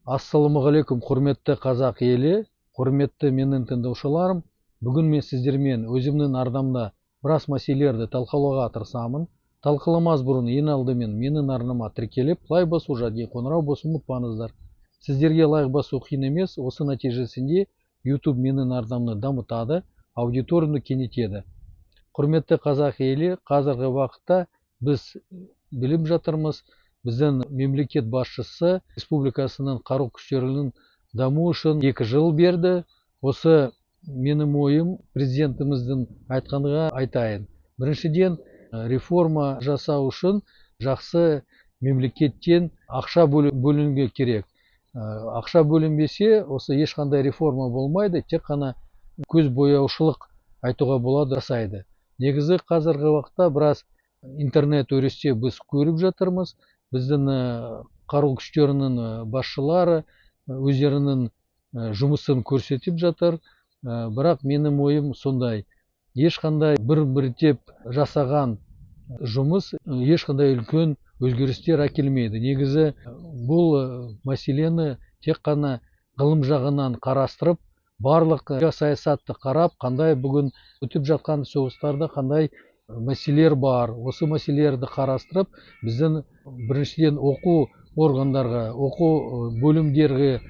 Ассалаумағалейкум, құрметті қазақ елі, құрметті менің тыңдаушыларым. Бүгін мен сіздермен өзімнің арнамда біраз мәселелерді талқылауға тырысамын. Талқыламас бұрын ең алдымен менің арнама тіркеліп, лайк басу және қоңырау басуды ұмытпаңыздар. Сіздерге лайк басу қиын емес, осы нәтижесінде YouTube менің арнамны дамытады, аудиторияны кеңейтеді. Құрметті қазақ елі, қазіргі уақытта біз біліп жатырмыз, біздің мемлекет басшысы республикасының қару күштерінің даму үшін 2 жыл берді. Осы менің ойым президентіміздің айтқанға айтайын. Біріншіден, реформа жасау үшін жақсы мемлекеттен ақша бөлінуге керек. Ақша бөлінбесе, осы ешқандай реформа болмайды, тек қана көз бояушылық айтуға болады жасайды. Негізі қазіргі уақытта біраз интернет өрісте біз көріп жатырмыз. Біздің қару күштерінің басшылары өздерінің жұмысын көрсетіп жатыр. Бірақ менің ойым сондай. Ешқандай біртеп жасаған жұмыс ешқандай үлкен өзгерістер әкелмейді. Негізі бұл мәселені тек қана ғылым жағынан қарастырып, барлық саясатты қарап, қандай бүгін өтіп жатқан соғыстарда қандай мәселелер бар. Осы мәселелерді қарастырып, біздің біріншіден оқу органдарға, оқу бөлімдерге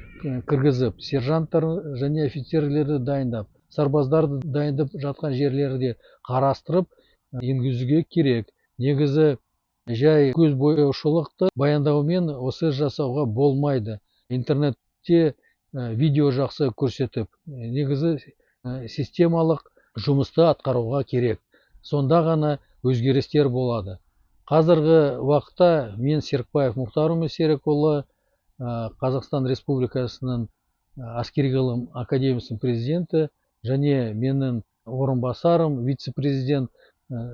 кіргізіп, сержанттар және офицерлерді дайындап, сарбаздарды дайындап жатқан жерлерде қарастырып, енгізуге керек. Негізі жай көз бояушылықты баяндаумен осы жасауға болмайды. Интернетте видео жақсы көрсетіп, негізі системалық жұмысты атқаруға керек. Сонда ғана өзгерістер болады. Қазіргі уақытта мен Серікбаев Мұхтар Серікұлы, Қазақстан Республикасының әскери ғылым академиясының президенті, және менің орынбасарым вице-президент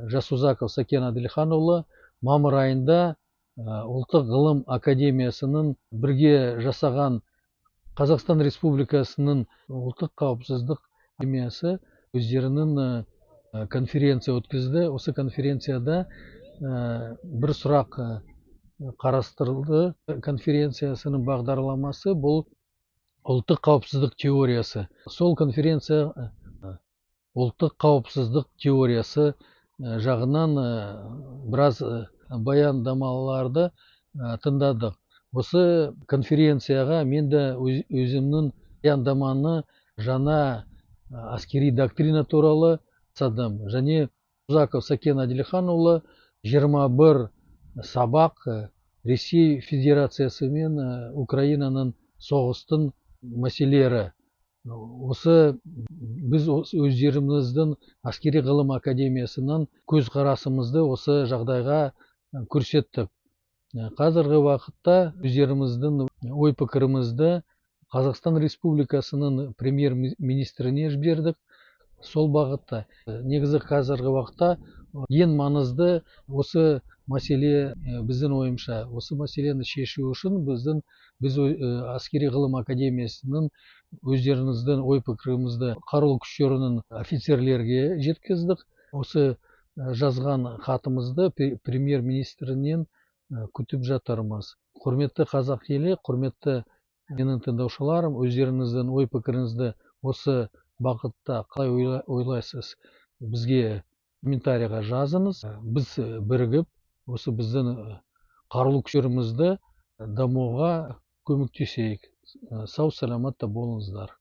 Жасузаков Сакен Әділханұлы мамыр айында ұлттық ғылым академиясының бірге жасаған Қазақстан Республикасының ұлттық қауіпсіздік академиясы өздерінің конференция өткізді. Осы конференцияда бір сұрақ қарастырылды. Конференциясының бағдарламасы бұл ұлттық қауіпсіздік теориясы. Сол конференция ұлттық қауіпсіздік теориясы жағынан біраз баяндамаларды тыңдадық. Осы конференцияға мен де өзімнің баяндаманы жаңа әскери доктрина туралы жасадым. Және Жасузаков Сакен Әділханұлы 21 сабақ Ресей Федерациясы мен Украинаның соғыстың мәселелері. Осы біз өздеріміздің әскери ғылым академиясынан көзқарасымызды осы жағдайға көрсеттік. Қазіргі уақытта өздеріміздің ой пікірімізді Қазақстан Республикасының премьер-министріне жібердік. Сол бағытта. Негізі қазіргі уақытта ең маңызды осы мәселе, біздің ойымша, осы мәселені шешу үшін біз әскери ғылым академиясының өздеріңіздің ой пікірімізді қарулы күштерінің офицерлерге жеткіздік. Осы жазған хатымызды премьер-министрінен күтіп жатырмыз. Құрметті қазақ елі, құрметті менің тыңдаушыларым, өздеріңіздің ой пікіріңізді осы бағытта қалай ойлайсыз, бізге комментарийға жазыңыз. Біз бірігіп, осы біздің қарулы күштерімізді дамуға көмектесейік. Сау саламатта болыңыздар.